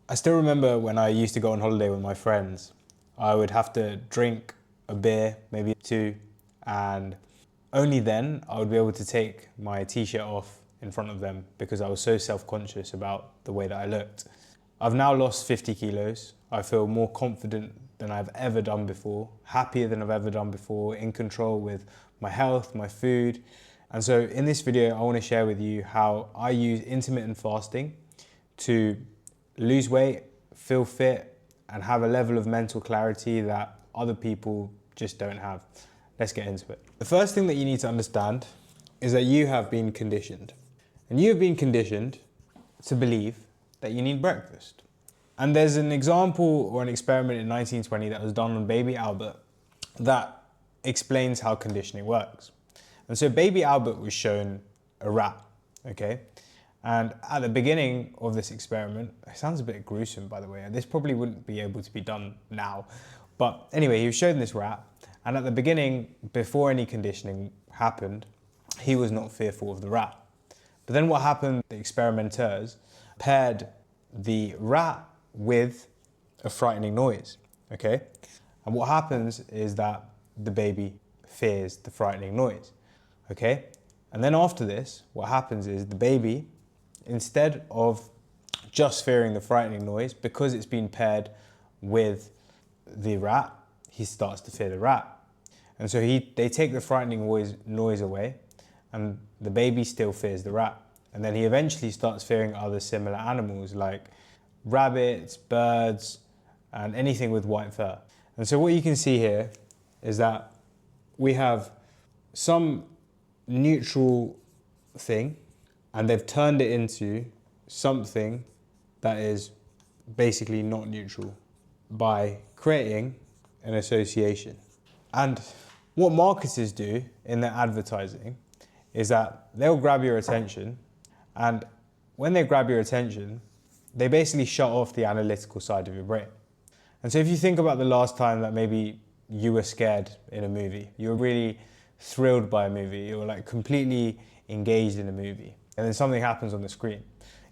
I still remember when I used to go on holiday with my friends, I would have to drink a beer, maybe two, and only then I would be able to take my t-shirt off in front of them because I was so self-conscious about the way that I looked. I've now lost 50 kilos. I feel more confident than I've ever done before, happier than I've ever done before, in control with my health, my food. And so in this video, I want to share with you how I use intermittent fasting to lose weight, feel fit, and have a level of mental clarity that other people just don't have. Let's get into it. The first thing that you need to understand is that you have been conditioned. And you have been conditioned to believe that you need breakfast. And there's an example or an experiment in 1920 that was done on baby Albert that explains how conditioning works. And so baby Albert was shown a rat, okay? And at the beginning of this experiment, it sounds a bit gruesome, by the way, this probably wouldn't be able to be done now. But anyway, he was shown this rat, and at the beginning, before any conditioning happened, he was not fearful of the rat. But then what happened, the experimenters paired the rat with a frightening noise, okay? And what happens is that the baby fears the frightening noise, okay? And then after this, what happens is the baby, instead of just fearing the frightening noise, because it's been paired with the rat, he starts to fear the rat. And so they take the frightening noise away, and the baby still fears the rat. And then he eventually starts fearing other similar animals like rabbits, birds, and anything with white fur. And so what you can see here is that we have some neutral thing, and they've turned it into something that is basically not neutral by creating an association. And what marketers do in their advertising is that they'll grab your attention, and when they grab your attention, they basically shut off the analytical side of your brain. And so if you think about the last time that maybe you were scared in a movie, you were really thrilled by a movie, you were like completely engaged in a movie, and then something happens on the screen,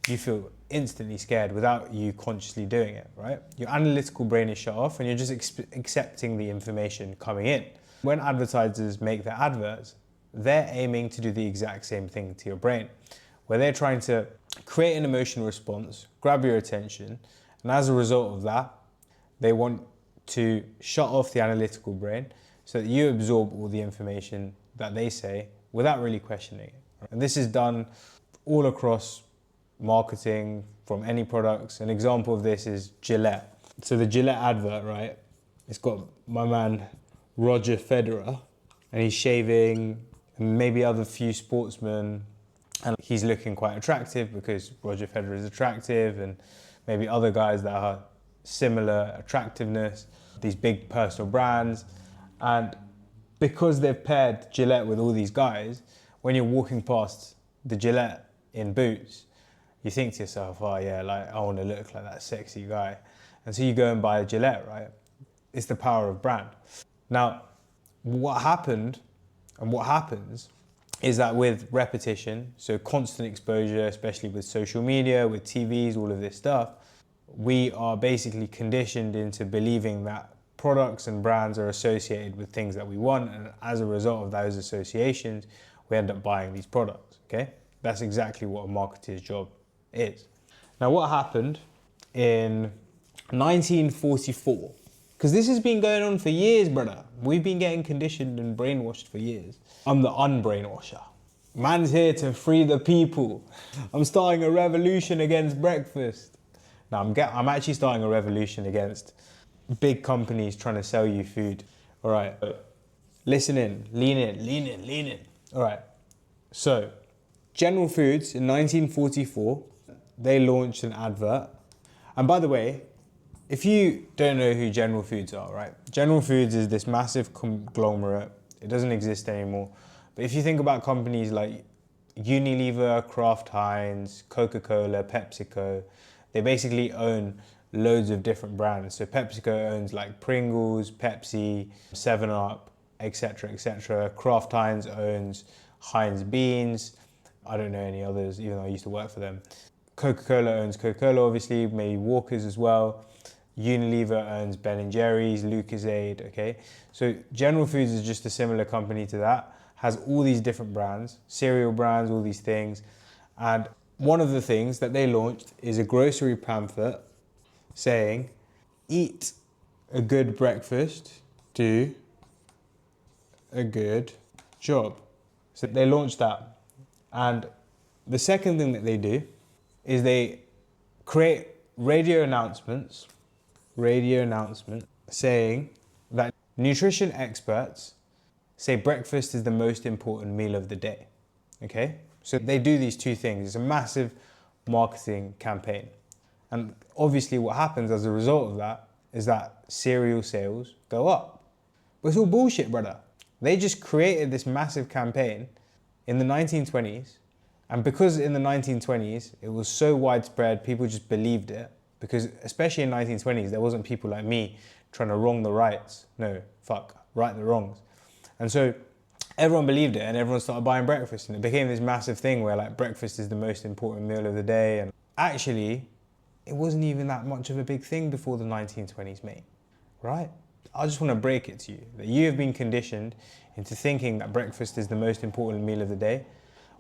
you feel instantly scared without you consciously doing it, right? Your analytical brain is shut off and you're just accepting the information coming in. When advertisers make their adverts, they're aiming to do the exact same thing to your brain, where they're trying to create an emotional response, grab your attention, and as a result of that, they want to shut off the analytical brain so that you absorb all the information that they say without really questioning it. And this is done all across marketing from any products. An example of this is Gillette. So the Gillette advert, right? It's got my man Roger Federer, and he's shaving, and maybe other few sportsmen, and he's looking quite attractive because Roger Federer is attractive, and maybe other guys that are similar attractiveness, these big personal brands. And because they've paired Gillette with all these guys, when you're walking past the Gillette in Boots, you think to yourself, oh yeah, like I want to look like that sexy guy. And so you go and buy a Gillette, right? It's the power of brand. Now, what happened and what happens is that with repetition, so constant exposure, especially with social media, with TVs, all of this stuff, we are basically conditioned into believing that products and brands are associated with things that we want, and as a result of those associations, we end up buying these products, okay? That's exactly what a marketer's job is. Now, what happened in 1944, because this has been going on for years, brother. We've been getting conditioned and brainwashed for years. I'm the unbrainwasher. Man's here to free the people. I'm starting a revolution against breakfast. Now, I'm actually starting a revolution against big companies trying to sell you food. All right, listen in, lean in, lean in, lean in. All right, so General Foods in 1944, they launched an advert. And by the way, if you don't know who General Foods are, right? General Foods is this massive conglomerate. It doesn't exist anymore. But if you think about companies like Unilever, Kraft Heinz, Coca-Cola, PepsiCo, they basically own loads of different brands. So PepsiCo owns like Pringles, Pepsi, 7-Up, etc., etc. Kraft Heinz owns Heinz Beans. I don't know any others, even though I used to work for them. Coca-Cola owns Coca-Cola, obviously, maybe Walker's as well. Unilever owns Ben & Jerry's, Lucozade, okay? So General Foods is just a similar company to that, has all these different brands, cereal brands, all these things. And one of the things that they launched is a grocery pamphlet saying, eat a good breakfast, do a good job. So they launched that. And the second thing that they do is they create radio announcements saying that nutrition experts say breakfast is the most important meal of the day, okay? So they do these two things. It's a massive marketing campaign. And obviously what happens as a result of that is that cereal sales go up. But it's all bullshit, brother. They just created this massive campaign in the 1920s. And because in the 1920s, it was so widespread, people just believed it. Because especially in 1920s, there wasn't people like me trying to wrong the rights. No, fuck, right the wrongs. And so everyone believed it and everyone started buying breakfast. And it became this massive thing where like breakfast is the most important meal of the day. And actually, it wasn't even that much of a big thing before the 1920s, mate, right? I just want to break it to you that you have been conditioned into thinking that breakfast is the most important meal of the day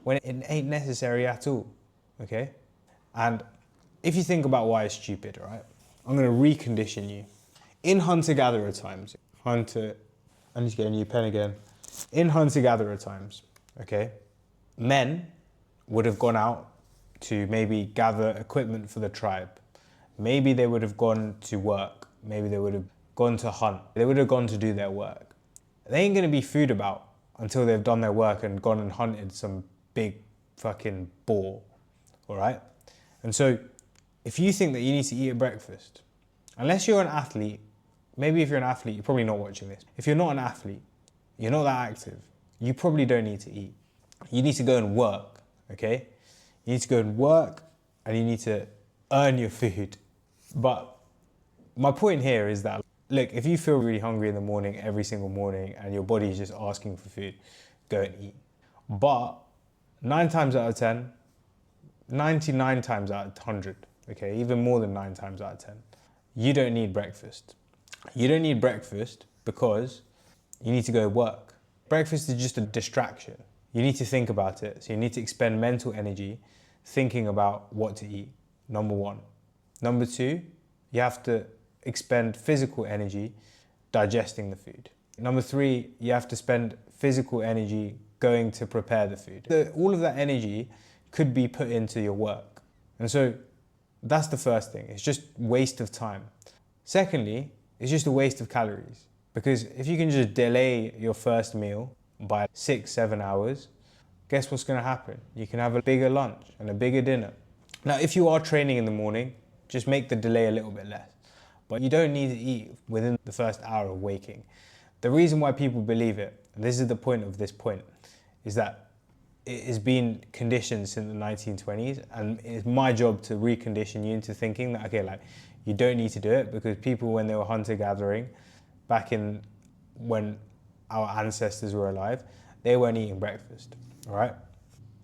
when it ain't necessary at all, okay? And if you think about why it's stupid, right? I'm going to recondition you. In hunter-gatherer times, I need to get a new pen again. In hunter-gatherer times, okay, men would have gone out to maybe gather equipment for the tribe. Maybe they would have gone to work. Maybe they would have gone to hunt. They would have gone to do their work. They ain't gonna be food about until they've done their work and gone and hunted some big fucking boar, all right? And so if you think that you need to eat a breakfast, unless you're an athlete, maybe if you're an athlete, you're probably not watching this. If you're not an athlete, you're not that active, you probably don't need to eat. You need to go and work, okay? You need to go and work and you need to earn your food. But my point here is that, look, if you feel really hungry in the morning, every single morning, and your body is just asking for food, go and eat. But 9 times out of 10, 99 times out of 100, okay, even more than 9 times out of 10, you don't need breakfast. You don't need breakfast because you need to go work. Breakfast is just a distraction. You need to think about it. So you need to expend mental energy thinking about what to eat, number one. Number two, you have to expend physical energy digesting the food. Number three, you have to spend physical energy going to prepare the food. All of that energy could be put into your work. And so that's the first thing. It's just waste of time. Secondly, it's just a waste of calories. Because if you can just delay your first meal by 6-7 hours, guess what's going to happen? You can have a bigger lunch and a bigger dinner. Now, if you are training in the morning, just make the delay a little bit less. But you don't need to eat within the first hour of waking. The reason why people believe it, and this is the point of this point, is that it has been conditioned since the 1920s, and it's my job to recondition you into thinking that, okay, like, you don't need to do it, because people, when they were hunter-gathering, back in when our ancestors were alive, they weren't eating breakfast, all right?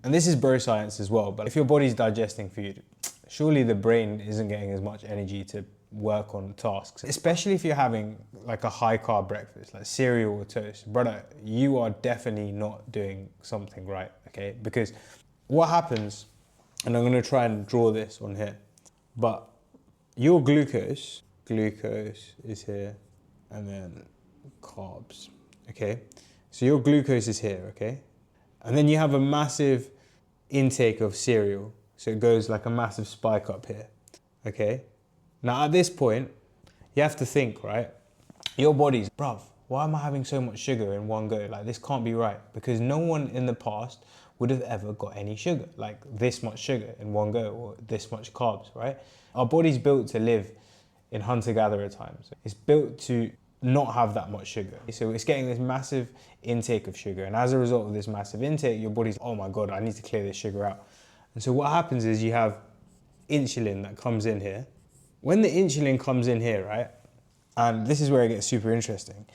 And this is bro science as well, but if your body's digesting food, surely the brain isn't getting as much energy to work on tasks, especially if you're having like a high carb breakfast, like cereal or toast. Brother, you are definitely not doing something right, okay? Because what happens, and I'm gonna try and draw this on here, but your glucose is here, and then carbs, okay? So your glucose is here, okay? And then you have a massive intake of cereal. So it goes like a massive spike up here, okay? Now at this point, you have to think, right? Your body's, bruv, why am I having so much sugar in one go? Like, this can't be right, because no one in the past would have ever got any sugar, like this much sugar in one go, or this much carbs, right? Our body's built to live in hunter-gatherer times. It's built to not have that much sugar. So it's getting this massive intake of sugar. And as a result of this massive intake, your body's, oh my God, I need to clear this sugar out. And so what happens is you have insulin that comes in here. When the insulin comes in here, right, and this is where it gets super interesting,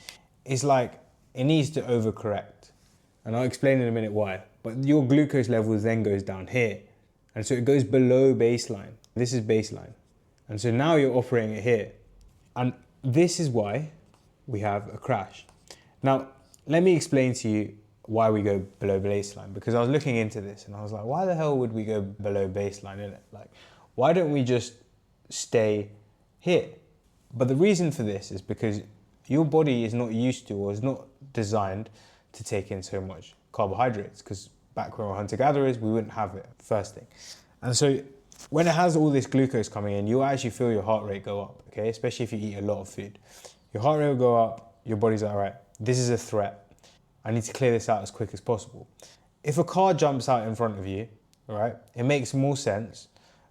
it's like it needs to overcorrect. And I'll explain in a minute why. But your glucose level then goes down here. And so it goes below baseline. This is baseline. And so now you're operating it here. And this is why we have a crash. Now, let me explain to you why we go below baseline, because I was looking into this and I was like, why the hell would we go below baseline, innit? Like, why don't we just stay here? But the reason for this is because your body is not used to, or is not designed to take in so much carbohydrates, because back when we were hunter-gatherers, we wouldn't have it first thing. And so when it has all this glucose coming in, you'll actually feel your heart rate go up, okay? Especially if you eat a lot of food. Your heart rate will go up, your body's like, all right, this is a threat. I need to clear this out as quick as possible. If a car jumps out in front of you, all right, it makes more sense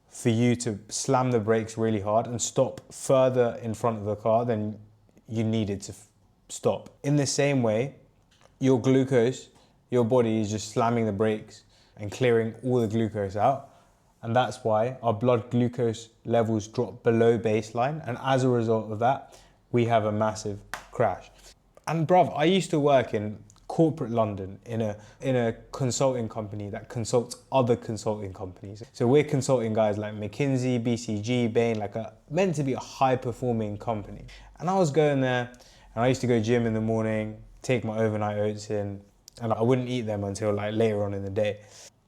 for you to slam the brakes really hard and stop further in front of the car than you needed to stop. In the same way, your glucose, your body is just slamming the brakes and clearing all the glucose out. And that's why our blood glucose levels drop below baseline. And as a result of that, we have a massive crash. And bruv, I used to work in corporate London in a consulting company that consults other consulting companies. So we're consulting guys like McKinsey, BCG, Bain, meant to be a high performing company. And I was going there and I used to go gym in the morning, take my overnight oats in, and I wouldn't eat them until later on in the day.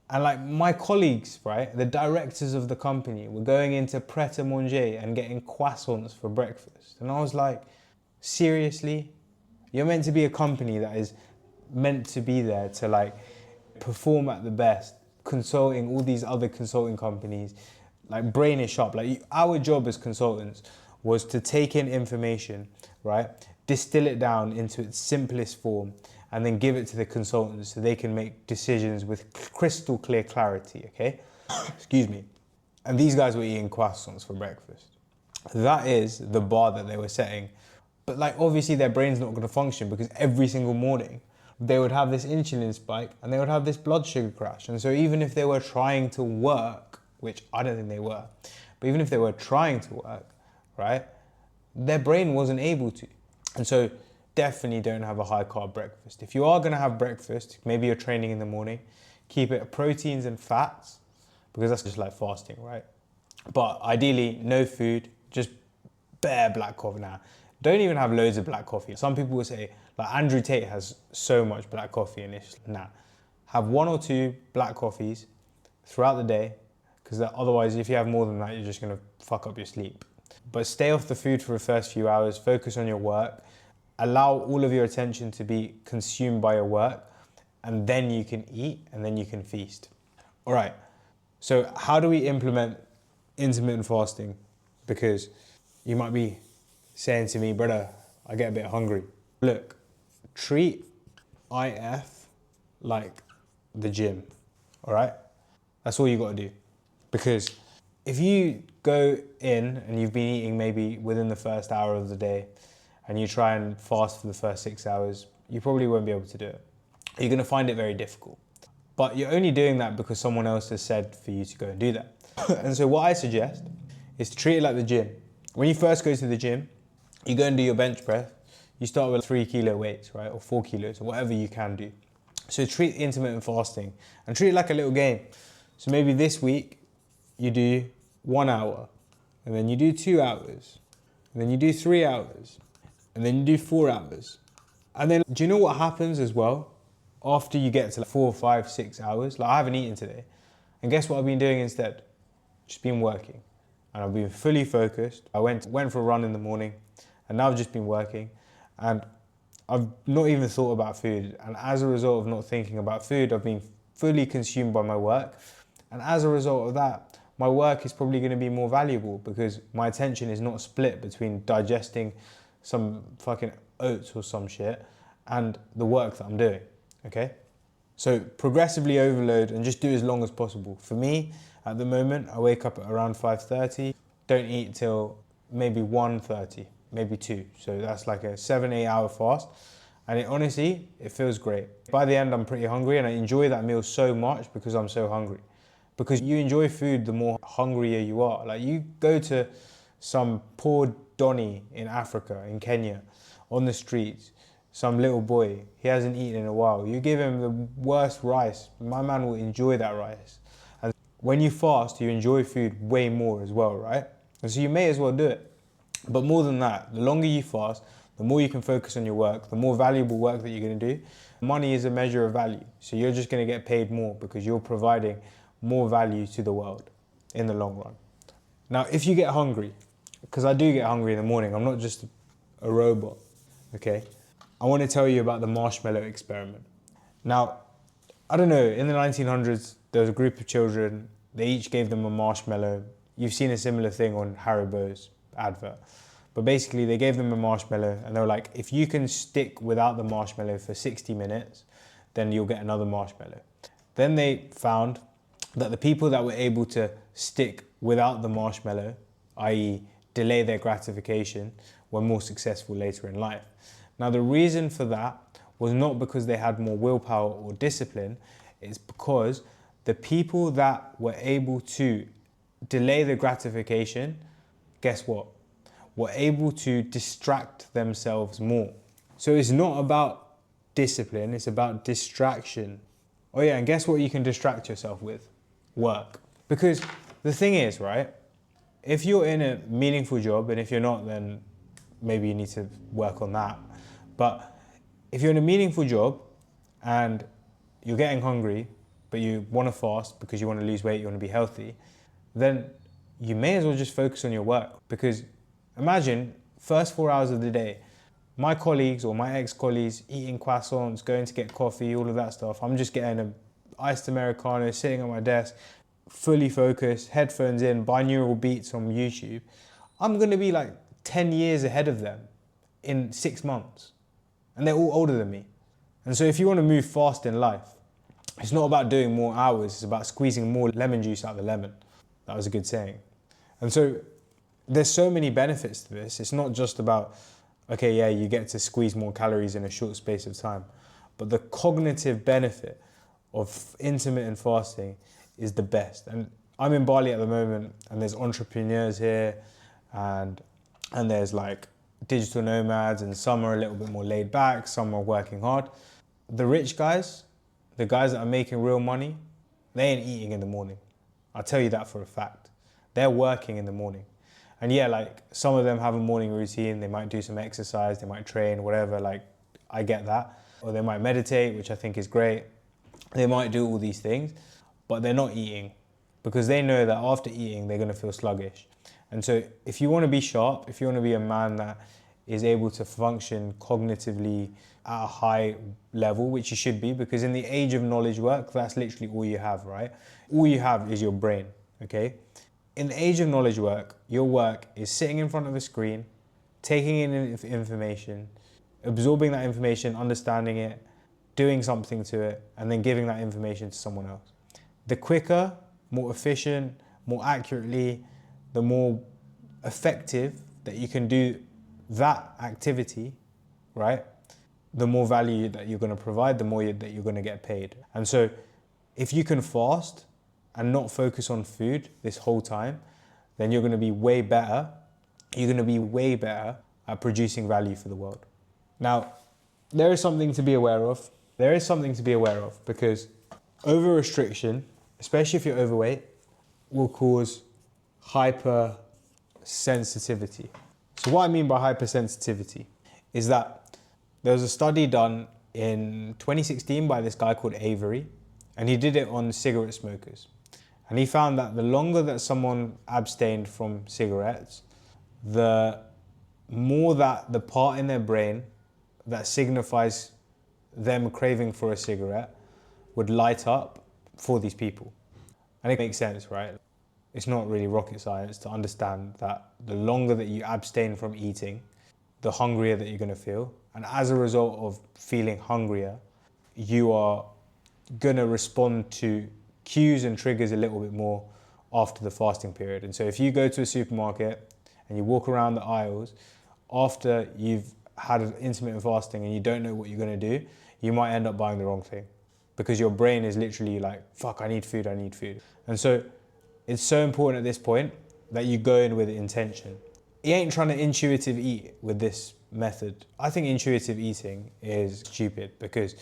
And my colleagues, right, the directors of the company were going into Pret-a-Manger and getting croissants for breakfast. And I was like, seriously? You're meant to be a company that is meant to be there to perform at the best, consulting all these other consulting companies, brain is sharp. Our job as consultants was to take in information, right, distill it down into its simplest form, and then give it to the consultants so they can make decisions with crystal clear clarity, okay? Excuse me. And these guys were eating croissants for breakfast. That is the bar that they were setting. But obviously their brain's not gonna function, because every single morning they would have this insulin spike and they would have this blood sugar crash. And so even if they were trying to work, which I don't think they were, but even if they were trying to work, right, their brain wasn't able to. And so definitely don't have a high carb breakfast. If you are gonna have breakfast, maybe you're training in the morning, keep it proteins and fats, because that's just like fasting, right? But ideally, no food, just bare black coffee. Now, don't even have loads of black coffee. Some people will say, Andrew Tate has so much black coffee, and it's have 1 or 2 black coffees throughout the day, because otherwise if you have more than that, you're just gonna fuck up your sleep. But stay off the food for the first few hours, focus on your work, allow all of your attention to be consumed by your work, and then you can eat, and then you can feast. All right, so how do we implement intermittent fasting? Because you might be saying to me, brother, I get a bit hungry. Look, treat IF like the gym, all right? That's all you gotta do. Because if you go in and you've been eating maybe within the first hour of the day, and you try and fast for the first 6 hours, you probably won't be able to do it. You're gonna find it very difficult. But you're only doing that because someone else has said for you to go and do that. And so what I suggest is to treat it like the gym. When you first go to the gym, you go and do your bench press, you start with 3 kilo weights, right? Or 4 kilos, or whatever you can do. So treat intermittent fasting and treat it like a little game. So maybe this week you do 1 hour, and then you do 2 hours, and then you do 3 hours, and then you do 4 hours. And then, do you know what happens as well? After you get to 4, 5, 6 hours, I haven't eaten today. And guess what I've been doing instead? Just been working. And I've been fully focused. I went for a run in the morning, and now I've just been working. And I've not even thought about food. And as a result of not thinking about food, I've been fully consumed by my work. And as a result of that, my work is probably gonna be more valuable, because my attention is not split between digesting some fucking oats or some shit and the work that I'm doing, okay? So progressively overload and just do as long as possible. For me, at the moment, I wake up at around 5:30, don't eat till maybe 1:30, maybe 2. So that's like a 7-8 hour fast. And honestly, it feels great. By the end, I'm pretty hungry, and I enjoy that meal so much because I'm so hungry. Because you enjoy food the more hungrier you are. You go to some poor Donny in Africa, in Kenya, on the streets, some little boy, he hasn't eaten in a while. You give him the worst rice, my man will enjoy that rice. And when you fast, you enjoy food way more as well, right? And so you may as well do it. But more than that, the longer you fast, the more you can focus on your work, the more valuable work that you're going to do. Money is a measure of value. So you're just going to get paid more because you're providing more value to the world in the long run. Now, if you get hungry, because I do get hungry in the morning, I'm not just a robot, okay? I want to tell you about the marshmallow experiment. Now, I don't know, in the 1900s, there was a group of children, they each gave them a marshmallow. You've seen a similar thing on Haribo's advert. But basically, they gave them a marshmallow and they were like, if you can stick without the marshmallow for 60 minutes, then you'll get another marshmallow. Then they found that the people that were able to stick without the marshmallow, i.e. delay their gratification, were more successful later in life. Now, the reason for that was not because they had more willpower or discipline, it's because the people that were able to delay the gratification, guess what? Were able to distract themselves more. So it's not about discipline, it's about distraction. Oh yeah, and guess what you can distract yourself with? Work. Because the thing is, right, if you're in a meaningful job, and if you're not, then maybe you need to work on that. But if you're in a meaningful job and you're getting hungry, but you want to fast because you want to lose weight, you want to be healthy, then you may as well just focus on your work. Because imagine, first 4 hours of the day, my colleagues or my ex-colleagues eating croissants, going to get coffee, all of that stuff. I'm just getting an iced Americano, sitting at my desk, fully focused, headphones in, binaural beats on YouTube. I'm going to be like 10 years ahead of them in 6 months. And they're all older than me. And so if you want to move fast in life, it's not about doing more hours, it's about squeezing more lemon juice out of the lemon. That was a good saying. And so there's so many benefits to this. It's not just about, okay, yeah, you get to squeeze more calories in a short space of time, but the cognitive benefit of intermittent fasting is the best. And I'm in Bali at the moment, and there's entrepreneurs here, and there's like digital nomads, and some are a little bit more laid back, some are working hard. The rich guys, the guys that are making real money, they ain't eating in the morning. I'll tell you that for a fact. They're working in the morning. And yeah, like some of them have a morning routine, they might do some exercise, they might train, whatever, like I get that. Or they might meditate, which I think is great. They might do all these things, but they're not eating because they know that after eating, they're gonna feel sluggish. And so if you wanna be sharp, if you wanna be a man that is able to function cognitively at a high level, which you should be, because in the age of knowledge work, that's literally all you have, right? All you have is your brain, okay? In the age of knowledge work, your work is sitting in front of a screen, taking in information, absorbing that information, understanding it, doing something to it, and then giving that information to someone else. The quicker, more efficient, more accurately, the more effective that you can do that activity, right? The more value that you're going to provide, the more that you're going to get paid. And so if you can fast and not focus on food this whole time, then you're going to be way better. You're going to be way better at producing value for the world. Now, there is something to be aware of. There is something to be aware of because over-restriction, especially if you're overweight, will cause hypersensitivity. So what I mean by hypersensitivity is that there was a study done in 2016 by this guy called Avery, and he did it on cigarette smokers. And he found that the longer that someone abstained from cigarettes, the more that the part in their brain that signifies them craving for a cigarette would light up for these people. And it makes sense, right? It's not really rocket science to understand that the longer that you abstain from eating, the hungrier that you're going to feel. And as a result of feeling hungrier, you are going to respond to cues and triggers a little bit more after the fasting period. And so if you go to a supermarket and you walk around the aisles after you've had an intermittent fasting and you don't know what you're going to do, you might end up buying the wrong thing because your brain is literally like, fuck, I need food, I need food. And so it's so important at this point that you go in with intention. You ain't trying to intuitive eat with this method. I think intuitive eating is stupid because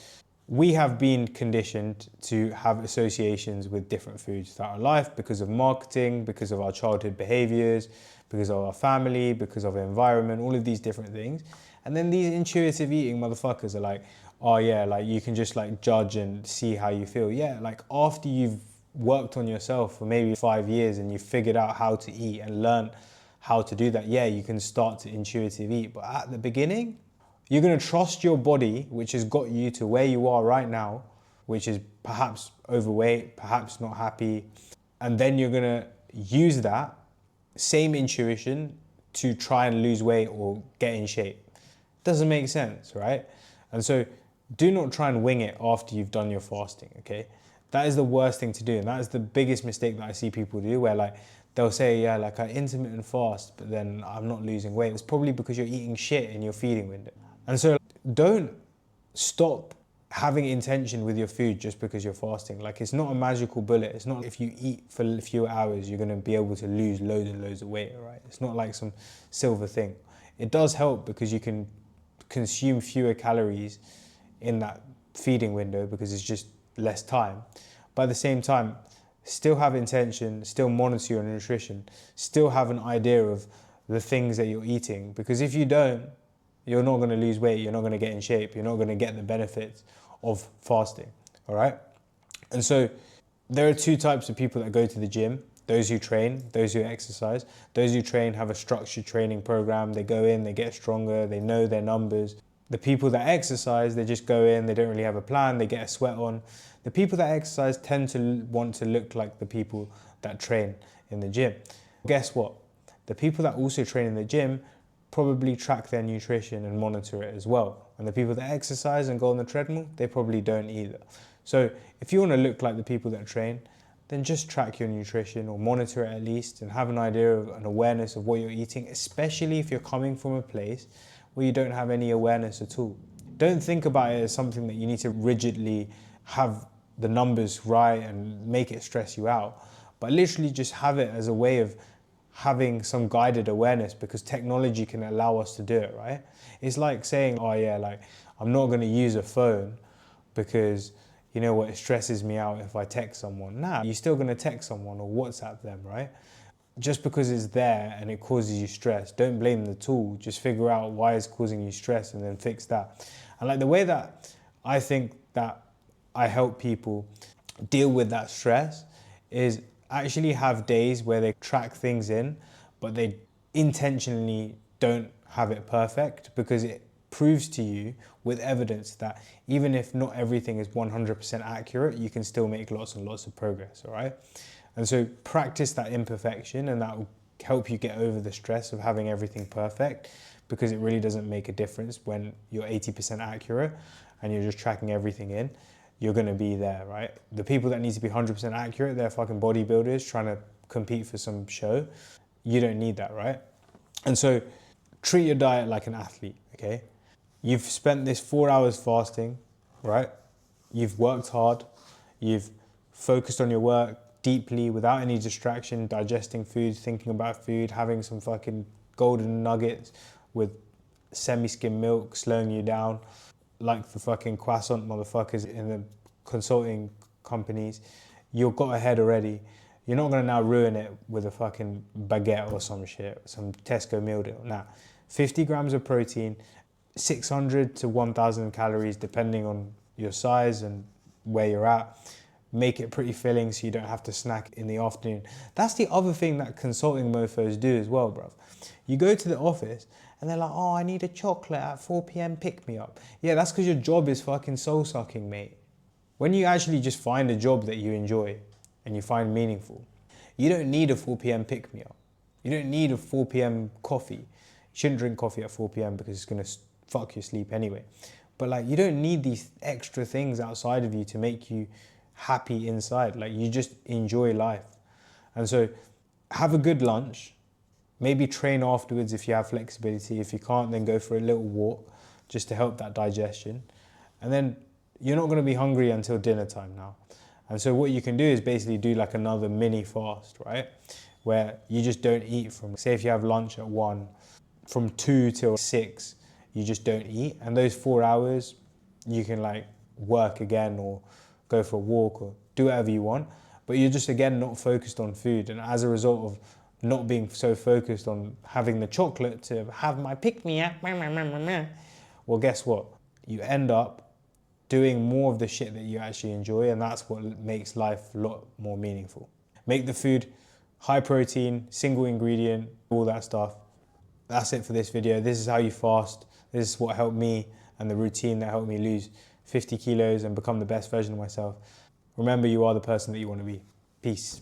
we have been conditioned to have associations with different foods throughout our life because of marketing, because of our childhood behaviors, because of our family, because of our environment, all of these different things. And then these intuitive eating motherfuckers are like, oh yeah, like you can just like judge and see how you feel. Yeah, like after you've worked on yourself for maybe 5 years and you've figured out how to eat and learn how to do that, yeah, you can start to intuitive eat. But at the beginning, you're going to trust your body, which has got you to where you are right now, which is perhaps overweight, perhaps not happy. And then you're going to use that same intuition to try and lose weight or get in shape. Doesn't make sense, right? And so do not try and wing it after you've done your fasting, okay? That is the worst thing to do. And that is the biggest mistake that I see people do, where like they'll say, yeah, like I intermittent fast, but then I'm not losing weight. It's probably because you're eating shit in your feeding window. And so don't stop having intention with your food just because you're fasting. Like it's not a magical bullet. It's not if you eat for a few hours, you're gonna be able to lose loads and loads of weight, right? It's not like some silver thing. It does help because you can consume fewer calories in that feeding window because it's just less time. But at the same time, still have intention, still monitor your nutrition, still have an idea of the things that you're eating. Because if you don't, you're not going to lose weight, you're not going to get in shape, you're not going to get the benefits of fasting, all right? And so there are two types of people that go to the gym: those who train, those who exercise. Those who train have a structured training program. They go in, they get stronger, they know their numbers. The people that exercise, they just go in, they don't really have a plan, they get a sweat on. The people that exercise tend to want to look like the people that train in the gym. Guess what? The people that also train in the gym probably track their nutrition and monitor it as well. And the people that exercise and go on the treadmill, they probably don't either. So if you want to look like the people that train, then just track your nutrition or monitor it at least and have an idea of an awareness of what you're eating, especially if you're coming from a place where you don't have any awareness at all. Don't think about it as something that you need to rigidly have the numbers right and make it stress you out, but literally just have it as a way of having some guided awareness, because technology can allow us to do it, right? It's like saying, oh yeah, like I'm not going to use a phone because you know what, it stresses me out if I text someone. Nah, you're still going to text someone or WhatsApp them, right? Just because it's there and it causes you stress, don't blame the tool. Just figure out why it's causing you stress and then fix that. And like the way that I think that I help people deal with that stress is actually have days where they track things in, but they intentionally don't have it perfect, because it proves to you with evidence that even if not everything is 100% accurate, you can still make lots and lots of progress, all right? And so practice that imperfection, and that will help you get over the stress of having everything perfect, because it really doesn't make a difference when you're 80% accurate and you're just tracking everything in. You're going to be there, right? The people that need to be 100% accurate, they're fucking bodybuilders trying to compete for some show. You don't need that, right? And so treat your diet like an athlete, okay? You've spent this 4 hours fasting, right? You've worked hard. You've focused on your work deeply without any distraction, digesting food, thinking about food, having some fucking golden nuggets with semi-skim milk, slowing you down like the fucking croissant motherfuckers in the consulting companies. You've got ahead already. You're not gonna now ruin it with a fucking baguette or some shit, some Tesco meal deal. Nah, 50 grams of protein, 600 to 1,000 calories, depending on your size and where you're at. Make it pretty filling so you don't have to snack in the afternoon. That's the other thing that consulting mofos do as well, bruv. You go to the office and they're like, oh, I need a chocolate at 4 p.m, pick me up. Yeah, that's because your job is fucking soul sucking, mate. When you actually just find a job that you enjoy and you find meaningful, you don't need a 4 p.m. pick me up. You don't need a 4 p.m. coffee. You shouldn't drink coffee at 4 p.m. because it's gonna fuck your sleep anyway. But like, you don't need these extra things outside of you to make you happy inside. Like, you just enjoy life. And so have a good lunch. Maybe train afterwards if you have flexibility. If you can't, then go for a little walk just to help that digestion. And then you're not going to be hungry until dinner time now. And so what you can do is basically do like another mini fast, right? Where you just don't eat from, say if you have lunch at 1, from 2 till 6, you just don't eat. And those 4 hours, you can like work again or go for a walk or do whatever you want, but you're just again not focused on food. And as a result of not being so focused on having the chocolate to have my pick-me-up, well, guess what? You end up doing more of the shit that you actually enjoy, and that's what makes life a lot more meaningful. Make the food high protein, single ingredient, all that stuff. That's it for this video. This is how you fast. This is what helped me and the routine that helped me lose 50 kilos and become the best version of myself. Remember, you are the person that you want to be. Peace.